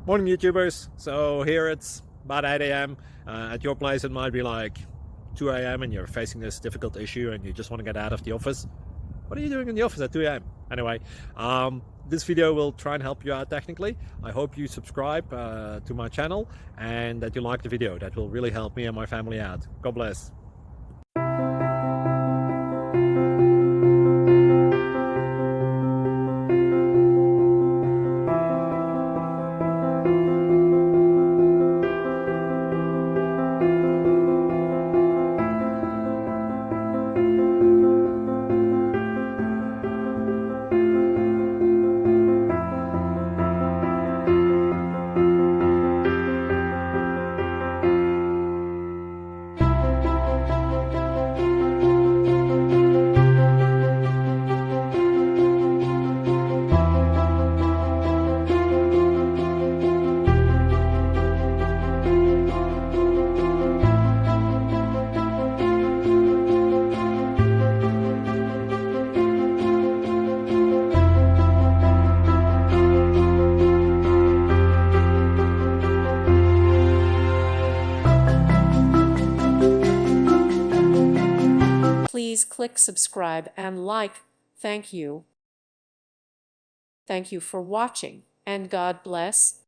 Morning YouTubers. So here it's about 8 a.m. At your place it might be like 2 a.m. and you're facing this difficult issue and you just want to get out of the office. What are you doing in the office at 2 a.m.? Anyway, this video will try and help you out technically. I hope you subscribe to my channel and that you like the video. That will really help me and my family out. God bless. Please click subscribe and like. Thank you. Thank you for watching, and God bless.